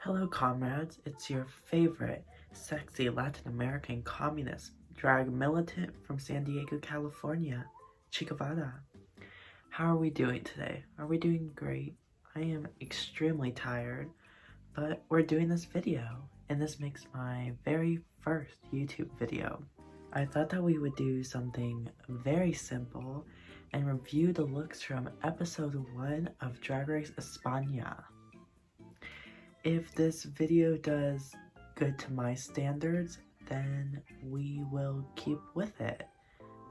Hello comrades, it's your favorite sexy Latin American communist drag militant from San Diego, California, Chicavada. How are we doing today? Are we doing great? I am extremely tired, but we're doing this video, and this makes my very first YouTube video. I thought that we would do something very simple and review the looks from episode 1 of Drag Race España. If this video does good to my standards, then we will keep with it.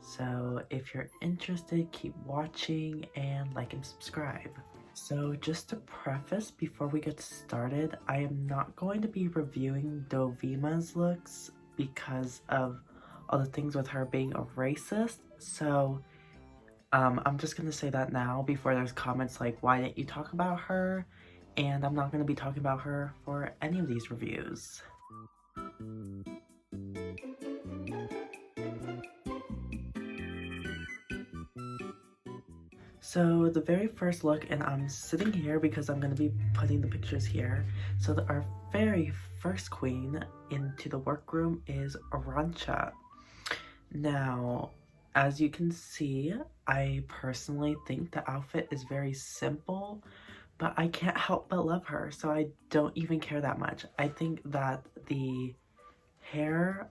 So if you're interested, keep watching and like and subscribe. So just to preface before we get started, I am not going to be reviewing Dovima's looks because of all the things with her being a racist. So I'm just gonna say that now before there's comments like, why didn't you talk about her? And I'm not going to be talking about her for any of these reviews. So the very first look, and I'm sitting here because I'm going to be putting the pictures here. So our very first queen into the workroom is Rancho. Now, as you can see, I personally think the outfit is very simple, but I can't help but love her, so I don't even care that much. I think that the hair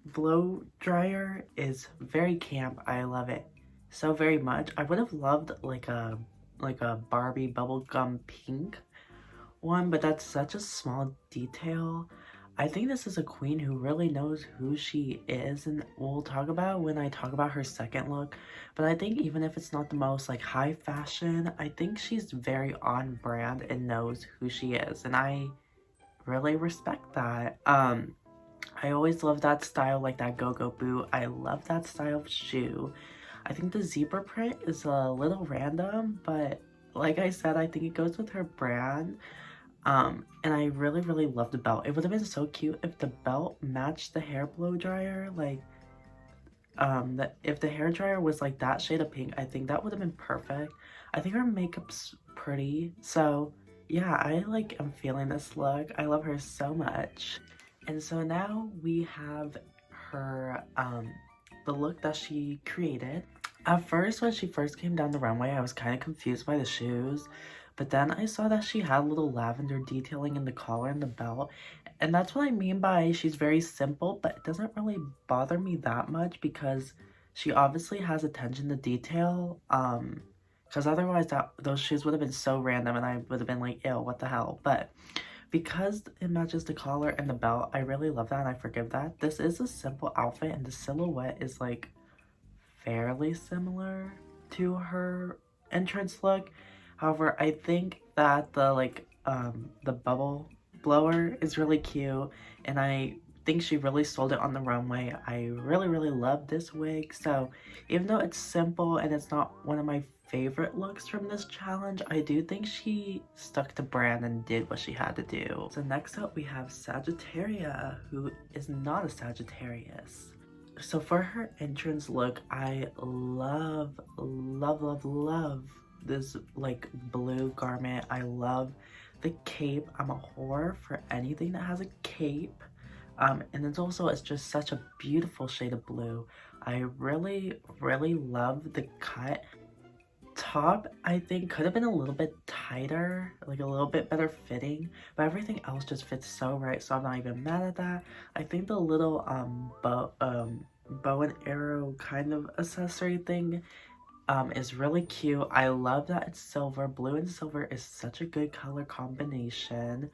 blow dryer is very camp. I love it so very much. I would have loved like a Barbie bubblegum pink one, but that's such a small detail. I think this is a queen who really knows who she is, and we'll talk about when I talk about her second look. But I think even if it's not the most like high fashion, I think she's very on brand and knows who she is, and I really respect that. I always love that style, like that go-go boot. I love that style of shoe. I think the zebra print is a little random, but like I said, I think it goes with her brand. And I really love the belt. It would have been so cute if the belt matched the hair blow dryer. Like, if the hair dryer was like that shade of pink, I think that would have been perfect. I think her makeup's pretty. So yeah, I'm feeling this look. I love her so much. And so now we have her, the look that she created. At first, when she first came down the runway, I was kind of confused by the shoes. But then I saw that she had a little lavender detailing in the collar and the belt. And that's what I mean by she's very simple, but it doesn't really bother me that much because she obviously has attention to detail. Because otherwise those shoes would have been so random and I would have been like, ew, what the hell? But because it matches the collar and the belt, I really love that and I forgive that. This is a simple outfit and the silhouette is like fairly similar to her entrance look. However, I think that the bubble blower is really cute, and I think she really sold it on the runway. I really love this wig, so even though it's simple and it's not one of my favorite looks from this challenge, I do think she stuck to brand and did what she had to do. So next up we have Sagittaria, who is not a Sagittarius. So for her entrance look, I love this like blue garment. I love the cape. I'm a whore for anything that has a cape. And it's just such a beautiful shade of blue. I really love the cut. Top, I think, could have been a little bit tighter, like a little bit better fitting, but everything else just fits so right, so I'm not even mad at that. I think the little bow and arrow kind of accessory thing is really cute. I love that it's silver. Blue and silver is such a good color combination.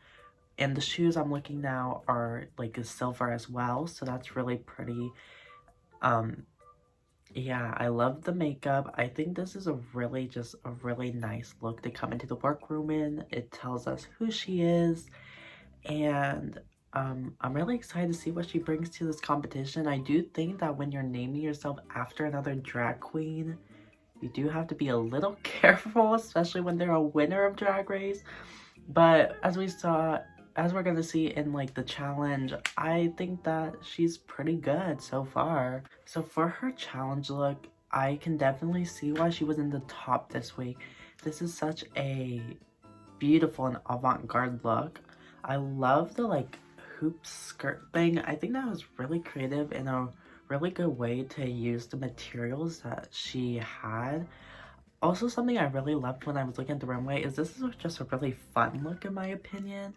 And the shoes I'm looking now are like a silver as well, so that's really pretty. Yeah, I love the makeup. I think this is a really nice look to come into the workroom in. It tells us who she is, and I'm really excited to see what she brings to this competition. I do think that when you're naming yourself after another drag queen, you do have to be a little careful, especially when they're a winner of Drag Race. But as we're gonna see in like the challenge, I think that she's pretty good so far. So for her challenge look, I can definitely see why she was in the top this week. This is such a beautiful and avant-garde look. I love the like hoop skirt thing. I think that was really creative and a really good way to use the materials that she had. Also, something I really loved when I was looking at the runway is this is just a really fun look in my opinion.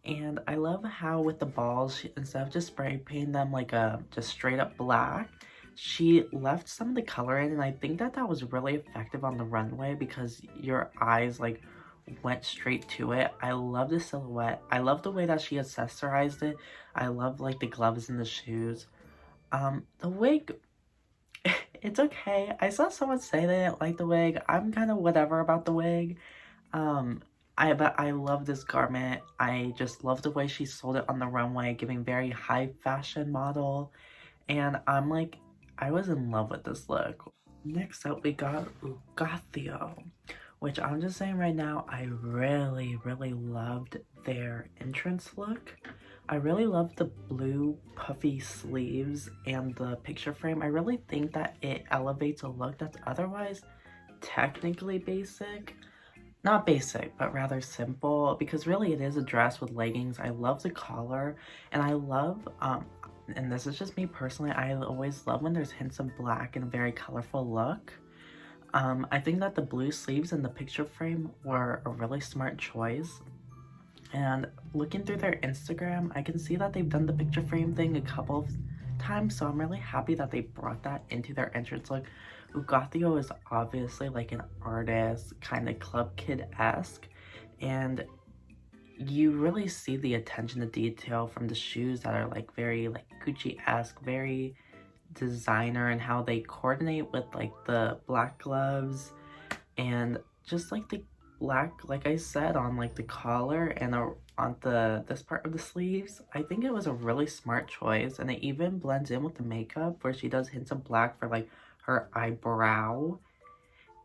And I love how with the balls, instead of just spray painting them like just straight up black, she left some of the color in, and I think that that was really effective on the runway because your eyes like went straight to it. I love the silhouette. I love the way that she accessorized it. I love like the gloves and the shoes. The wig, it's okay. I saw someone say they didn't like the wig. I'm kind of whatever about the wig. Um, but I love this garment. I just love the way she sold it on the runway, giving very high fashion model. And I'm like, I was in love with this look. Next up, we got Gothio, which I'm just saying right now, I really, really loved their entrance look. I really love the blue puffy sleeves and the picture frame. I really think that it elevates a look that's otherwise technically basic. Not basic, but rather simple, because really it is a dress with leggings. I love the collar, and I love, and this is just me personally, I always love when there's hints of black and a very colorful look. I think that the blue sleeves and the picture frame were a really smart choice. And looking through their Instagram, I can see that they've done the picture frame thing a couple of times, so I'm really happy that they brought that into their entrance look. Ugantio is obviously like an artist, kind of club kid-esque, and you really see the attention to detail from the shoes that are like very like Gucci-esque, very designer, and how they coordinate with like the black gloves and just like the black, like I said, on like the collar and on this part of the sleeves. I think it was a really smart choice, and it even blends in with the makeup where she does hints of black for like her eyebrow.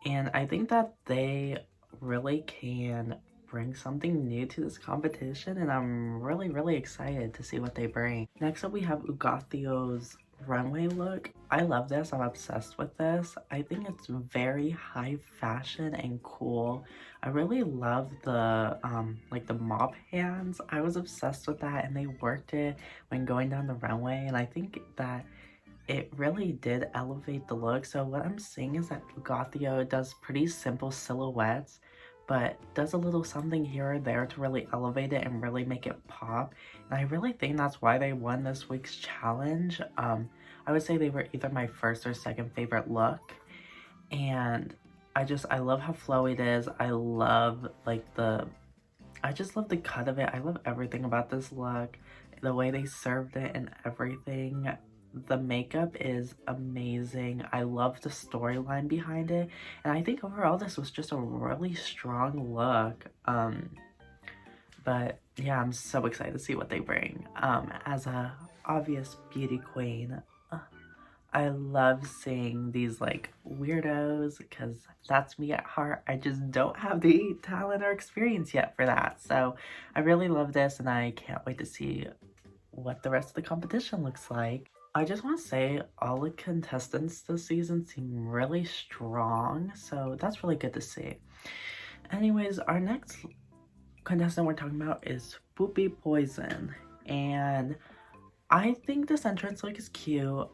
And I think that they really can bring something new to this competition, and I'm really, really excited to see what they bring. Next up, we have Ugantio's runway look. I love this. I'm obsessed with this. I think it's very high fashion and cool. I really love the like the mop hands. I was obsessed with that, and they worked it when going down the runway, and I think that it really did elevate the look. So what I'm seeing is that Gothio does pretty simple silhouettes, but does a little something here or there to really elevate it and really make it pop. And I really think that's why they won this week's challenge. I would say they were either my first or second favorite look. And I love how flowy it is. I love like I just love the cut of it. I love everything about this look. The way they served it and everything. The makeup is amazing. I love the storyline behind it, and I think overall this was just a really strong look. But yeah, I'm so excited to see what they bring. As a obvious beauty queen, I love seeing these like weirdos because that's me at heart. I just don't have the talent or experience yet for that. So I really love this, and I can't wait to see what the rest of the competition looks like. I just want to say all the contestants this season seem really strong, so that's really good to see. Anyways, our next contestant we're talking about is Poopy Poison, and I think this entrance look is cute.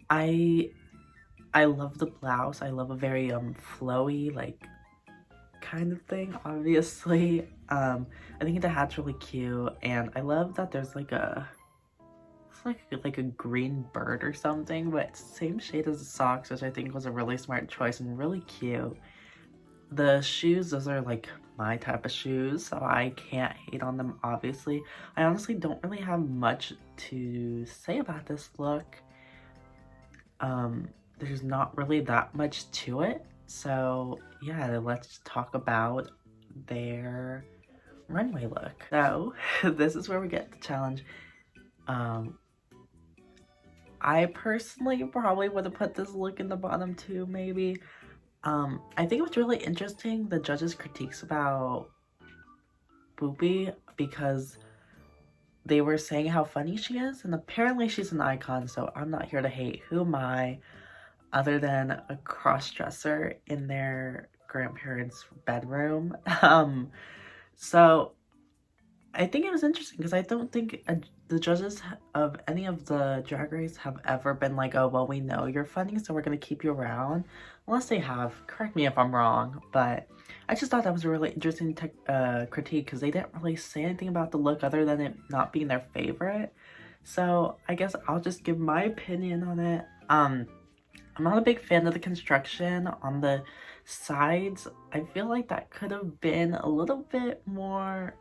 I love the blouse. I love a very flowy like kind of thing, obviously. I think the hat's really cute, and I love that there's like like a green bird or something, but it's the same shade as the socks, which I think was a really smart choice and really cute. The shoes, those are like my type of shoes, so I can't hate on them, obviously. I honestly don't really have much to say about this look. There's not really that much to it, so yeah, let's talk about their runway look. So this is where we get the challenge. I personally probably would have put this look in the bottom too, maybe. I think it was really interesting, the judges' critiques about Poopy, because they were saying how funny she is, and apparently she's an icon, so I'm not here to hate. Who am I, other than a cross-dresser in their grandparents' bedroom? So I think it was interesting because I don't think the judges of any of the Drag Race have ever been like, oh, well, we know you're funny, so we're going to keep you around. Unless they have. Correct me if I'm wrong. But I just thought that was a really interesting critique because they didn't really say anything about the look other than it not being their favorite. So I guess I'll just give my opinion on it. I'm not a big fan of the construction on the sides. I feel like that could have been a little bit more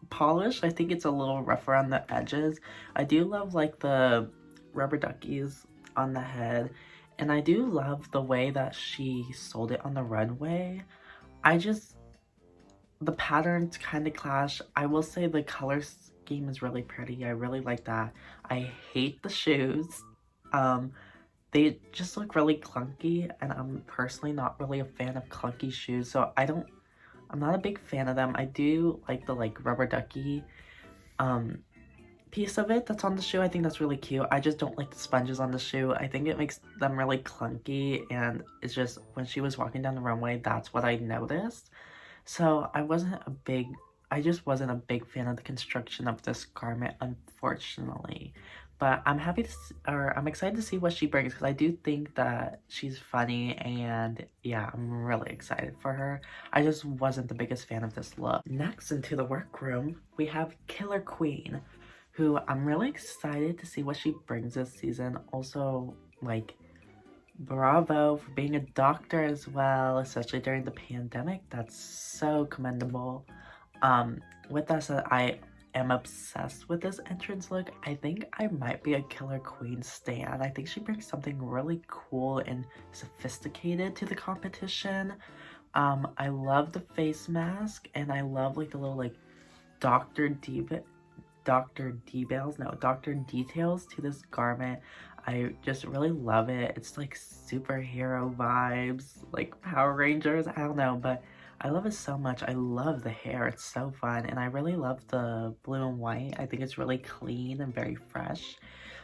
polished. I think it's a little rough around the edges. I do love like the rubber duckies on the head, and I do love the way that she sold it on the runway. The patterns kind of clash. I will say the color scheme is really pretty. I really like that. I hate the shoes. They just look really clunky, and I'm personally not really a fan of clunky shoes, so I'm not a big fan of them. I do like the like rubber ducky piece of it that's on the shoe. I think that's really cute. I just don't like the sponges on the shoe. I think it makes them really clunky, and it's just when she was walking down the runway, that's what I noticed. So I just wasn't a big fan of the construction of this garment, unfortunately. But I'm I'm excited to see what she brings because I do think that she's funny, and yeah, I'm really excited for her. I just wasn't the biggest fan of this look. Next, into the workroom, we have Killer Queen, who I'm really excited to see what she brings this season. Also, like, bravo for being a doctor as well, especially during the pandemic. That's so commendable. With that said, I am obsessed with this entrance look. I think I might be a Killer Queen stan. I think she brings something really cool and sophisticated to the competition. I love the face mask, and I love like the little like Dr. Details to this garment. I just really love it. It's like superhero vibes, like Power Rangers, I don't know, but I love it so much. I love the hair, it's so fun, and I really love the blue and white. I think it's really clean and very fresh.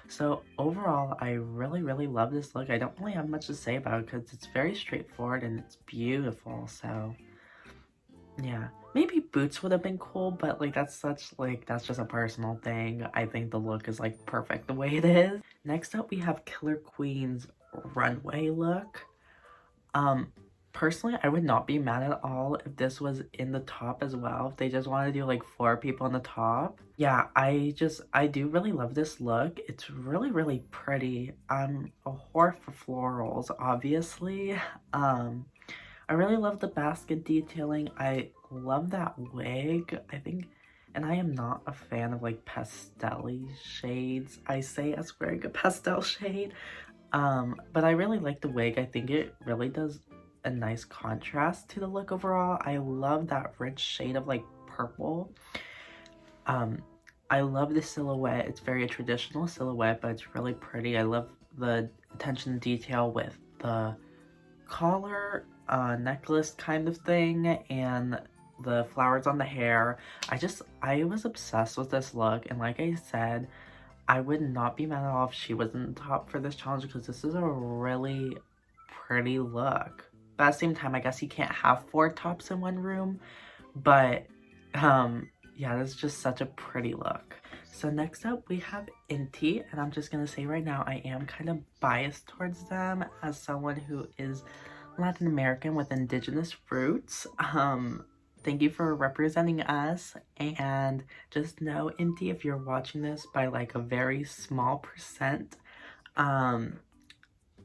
So overall, I really, really love this look. I don't really have much to say about it because it's very straightforward and it's beautiful, so yeah. Maybe boots would have been cool, but like that's just a personal thing. I think the look is like perfect the way it is. Next up, we have Killer Queen's runway look. Personally, I would not be mad at all if this was in the top as well. If they just want to do like 4 people on the top. Yeah, I do really love this look. It's really, really pretty. I'm a whore for florals, obviously. I really love the basket detailing. I love that wig. And I am not a fan of like pastel-y shades. I say as wearing a pastel shade. But I really like the wig. I think it really does a nice contrast to the look overall. I love that rich shade of like purple. I love the silhouette. It's very a traditional silhouette, but it's really pretty. I love the attention to detail with the collar, necklace kind of thing, and the flowers on the hair. I was obsessed with this look, and like I said, I would not be mad at all if she was in the top for this challenge because this is a really pretty look. But at the same time, I guess you can't have 4 tops in one room, but yeah, this is just such a pretty look. So next up, we have Inti, and I'm just gonna say right now, I am kind of biased towards them as someone who is Latin American with indigenous roots. Thank you for representing us, and just know, Inti, if you're watching this by like a very small percent, my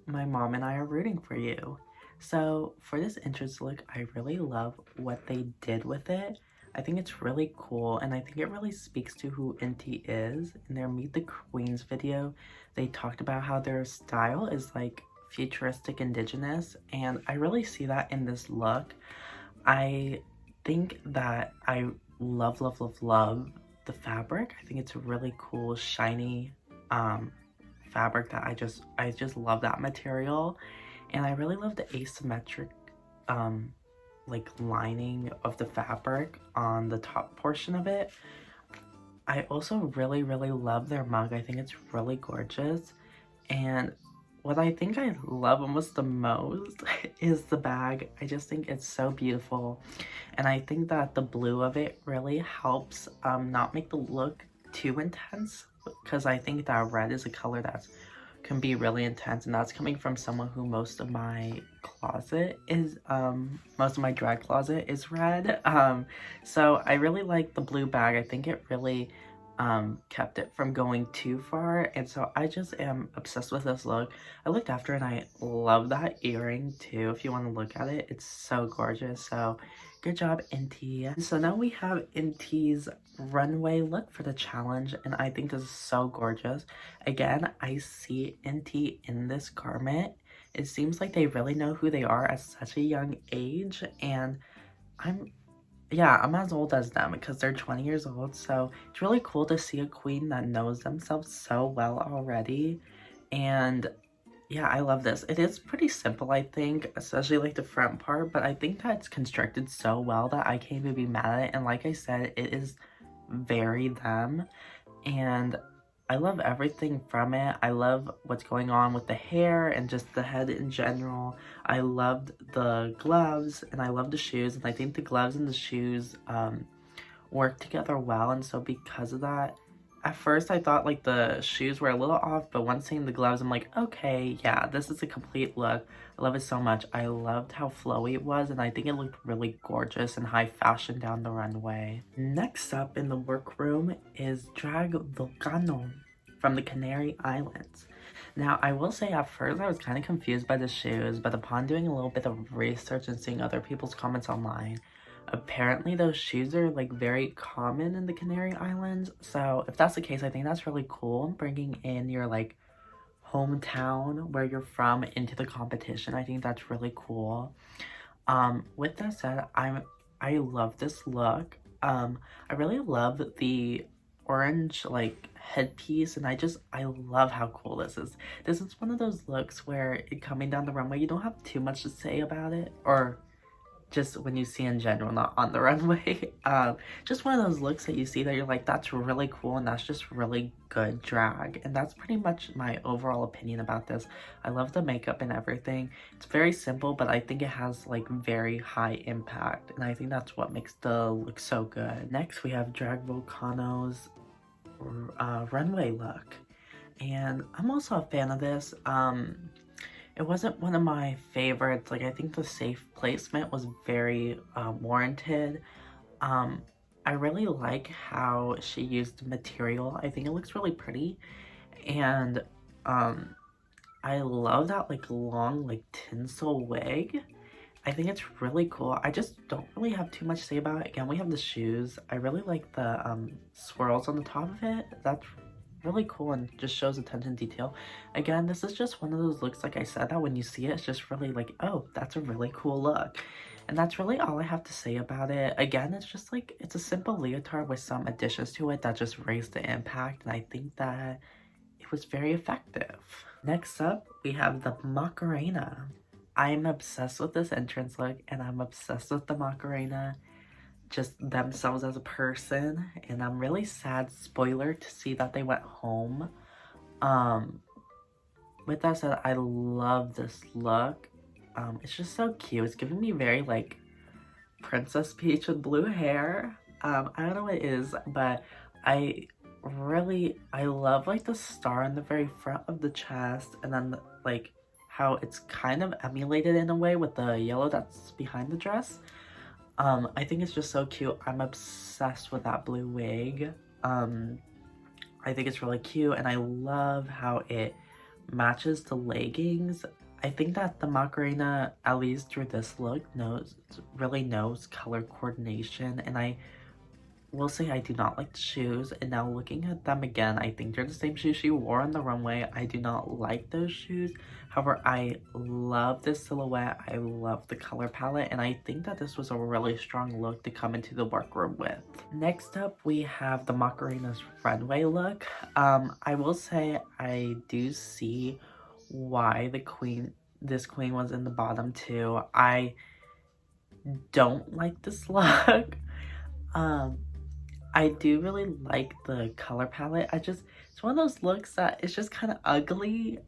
mom and I are rooting for you. So for this entrance look, I really love what they did with it. I think it's really cool, and I think it really speaks to who Inti is. In their Meet the Queens video, they talked about how their style is like futuristic indigenous, and I really see that in this look. I think that I love the fabric. I think it's a really cool, shiny fabric that I just love that material. And I really love the asymmetric like lining of the fabric on the top portion of it. I also really, really love their mug. I think it's really gorgeous. And what I think I love almost the most is the bag. I just think it's so beautiful, and I think that the blue of it really helps not make the look too intense, because I think that red is a color that can be really intense, and that's coming from someone who most of my drag closet is red. So I really like the blue bag. I think it really kept it from going too far, and so I just am obsessed with this look. I looked after and I love that earring too. If you want to look at it, it's so gorgeous. So good job, Inti. So now we have Inti's runway look for the challenge, and I think this is so gorgeous. Again, I see Inti in this garment. It seems like they really know who they are at such a young age, and I'm as old as them because they're 20 years old. So it's really cool to see a queen that knows themselves so well already. And yeah, I love this. It is pretty simple, I think, especially like the front part, but I think that it's constructed so well that I can't even be mad at it. And like I said, it is very them, and I love everything from it. I love what's going on with the hair and just the head in general. I loved the gloves and I love the shoes, and I think the gloves and the shoes work together well. And so because of that, at first I thought like the shoes were a little off, but once seeing the gloves, I'm like, okay, yeah, this is a complete look. I love it so much. I loved how flowy it was, and I think it looked really gorgeous and high fashion down the runway. Next up in the workroom is Drag Volcano from the Canary Islands. Now, I will say at first I was kind of confused by the shoes, but upon doing a little bit of research and seeing other people's comments online, apparently those shoes are like very common in the Canary Islands. So if that's the case, I think that's really cool, bringing in your like hometown where you're from into the competition. I think that's really cool. With that said, I love this look. I really love the orange like headpiece, and I love how cool this is. This is one of those looks where coming down the runway, you don't have too much to say about it, or just when you see in general, not on the runway. Just one of those looks that you see that you're like, that's really cool, and that's just really good drag. And that's pretty much my overall opinion about this. I love the makeup and everything. It's very simple, but I think it has like very high impact, and I think that's what makes the look so good. Next, we have Drag Volcano's runway look, and I'm also a fan of this. It wasn't one of my favorites. Like, I think the safe placement was very warranted. I really like how she used the material. I think it looks really pretty, and I love that like long like tinsel wig. I think it's really cool. I just don't really have too much to say about it. Again, we have the shoes. I really like the swirls on the top of it. That's really cool and just shows attention to detail. Again, this is just one of those looks, like I said, that when you see it, it's just really like, oh, that's a really cool look. And that's really all I have to say about it. Again, it's just like, it's a simple leotard with some additions to it that just raised the impact, and I think that it was very effective. Next up, we have the Macarena. I'm obsessed with this entrance look, and I'm obsessed with the Macarena, just themselves as a person, and I'm really sad, spoiler, to see that they went home. With that said, I love this look. It's just so cute. It's giving me very like Princess Peach with blue hair. I don't know what it is, but I love like the star in the very front of the chest, and then like how it's kind of emulated in a way with the yellow that's behind the dress. I think it's just so cute. I'm obsessed with that blue wig. I think it's really cute, and I love how it matches the leggings. I think that the Macarena, at least through this look, really knows color coordination, and I will say I do not like the shoes, and now looking at them again, I think they're the same shoes she wore on the runway. I do not like those shoes. However, I love this silhouette. I love the color palette, and I think that this was a really strong look to come into the workroom with. Next up, we have the Macarena's runway look. I will say I do see why this queen was in the bottom too. I don't like this look. I do really like the color palette. It's one of those looks that it's just kind of ugly.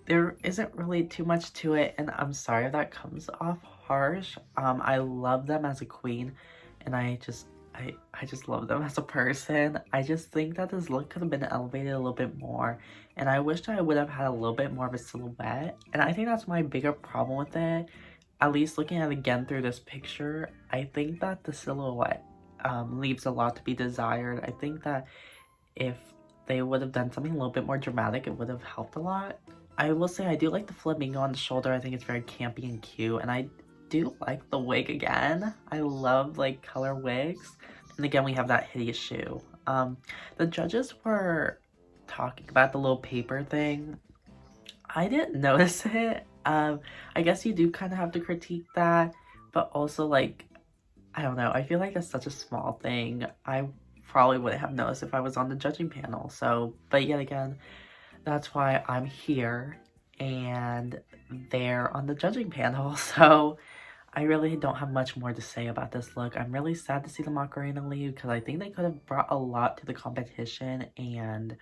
There isn't really too much to it, and I'm sorry if that comes off harsh. I love them as a queen, and I just love them as a person. I just think that this look could have been elevated a little bit more, and I wish I would have had a little bit more of a silhouette, and I think that's my bigger problem with it. At least looking at it again through this picture, I think that the silhouette leaves a lot to be desired. I think that if they would have done something a little bit more dramatic, it would have helped a lot. I will say I do like the flamingo on the shoulder. I think it's very campy and cute, and I do like the wig again. I love like color wigs. And again, we have that hideous shoe. The judges were talking about the little paper thing. I didn't notice it. I guess you do kind of have to critique that, but also like, I don't know, I feel like it's such a small thing. I probably wouldn't have noticed if I was on the judging panel. So, but yet again, that's why I'm here and they're on the judging panel. So I really don't have much more to say about this look. I'm really sad to see the Macarena leave because I think they could have brought a lot to the competition, and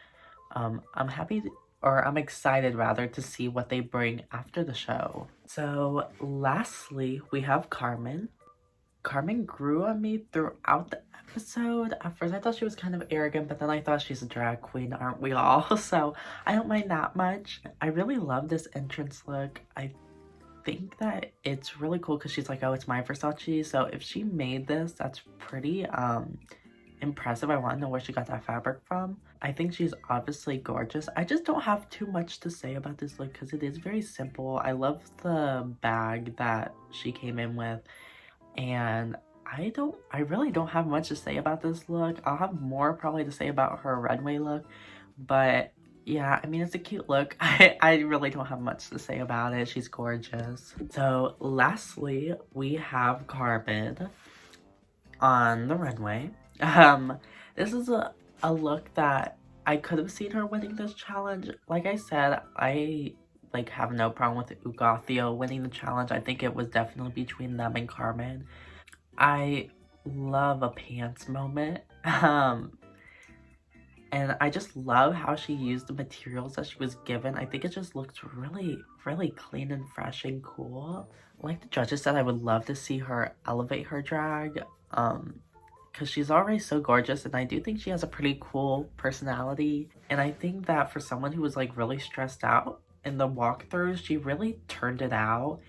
I'm happy or I'm excited rather to see what they bring after the show. So lastly, we have Carmen. Carmen grew on me throughout the episode. At first I thought she was kind of arrogant, but then I thought she's a drag queen, aren't we all? So I don't mind that much. I really love this entrance look. I think that it's really cool because she's like, oh, it's my Versace. So if she made this, that's pretty impressive. I want to know where she got that fabric from. I think she's obviously gorgeous. I just don't have too much to say about this look because it is very simple. I love the bag that she came in with, and I really don't have much to say about this look. I'll have more probably to say about her runway look, but yeah, I mean, it's a cute look. I really don't have much to say about it. She's gorgeous. So lastly, we have Carmen on the runway. This is a look that I could have seen her winning this challenge. Like I said, I like have no problem with Ugantio winning the challenge. I think it was definitely between them and Carmen. I love a pants moment. And I just love how she used the materials that she was given. I think it just looks really, really clean and fresh and cool. Like the judges said, I would love to see her elevate her drag. Because she's already so gorgeous, and I do think she has a pretty cool personality. And I think that for someone who was like really stressed out in the walkthroughs, she really turned it out.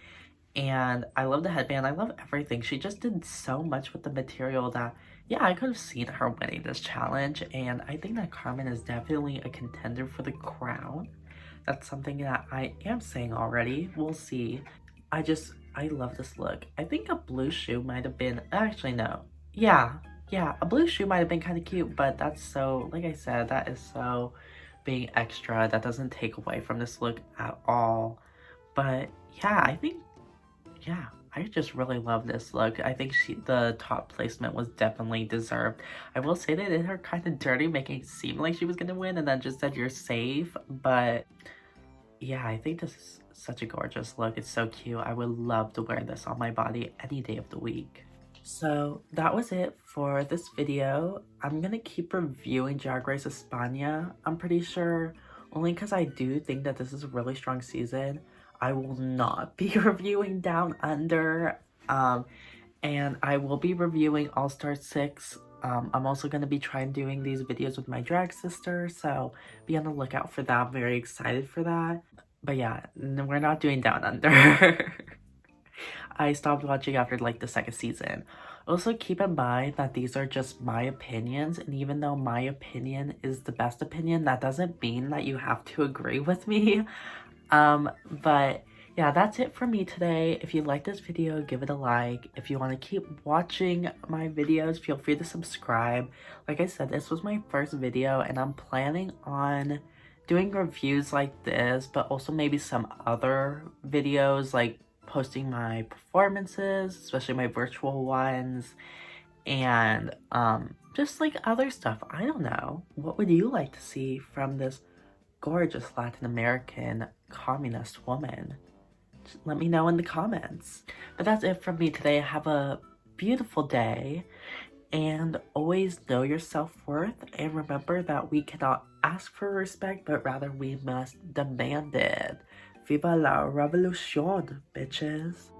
And I love the headband. I love everything. She just did so much with the material that, yeah, I could have seen her winning this challenge. And I think that Carmen is definitely a contender for the crown. That's something that I am saying already. We'll see. I love this look. I think a blue shoe might have been, actually no. Yeah, a blue shoe might have been kind of cute, but that's so, like I said, that is so being extra. That doesn't take away from this look at all. But yeah, I just really love this look. I think the top placement was definitely deserved. I will say they did her kind of dirty, making it seem like she was gonna win, and then just said you're safe. But yeah, I think this is such a gorgeous look. It's so cute. I would love to wear this on my body any day of the week. So that was it for this video. I'm gonna keep reviewing Drag Race España, I'm pretty sure, only because I do think that this is a really strong season. I will not be reviewing Down Under, and I will be reviewing All Star 6. I'm also going to be trying doing these videos with my drag sister, so be on the lookout for that. I'm very excited for that. But yeah, we're not doing Down Under. I stopped watching after like the second season. Also keep in mind that these are just my opinions, and even though my opinion is the best opinion, that doesn't mean that you have to agree with me. But yeah, that's it for me today. If you like this video, give it a like. If you want to keep watching my videos, feel free to subscribe. Like I said, this was my first video, and I'm planning on doing reviews like this, but also maybe some other videos, like posting my performances, especially my virtual ones, and just like other stuff. I don't know. What would you like to see from this gorgeous Latin American communist woman? Just let me know in the comments. But that's it from me today. Have a beautiful day, And always know your self-worth, and remember that we cannot ask for respect, but rather we must demand it. Viva la revolution, bitches!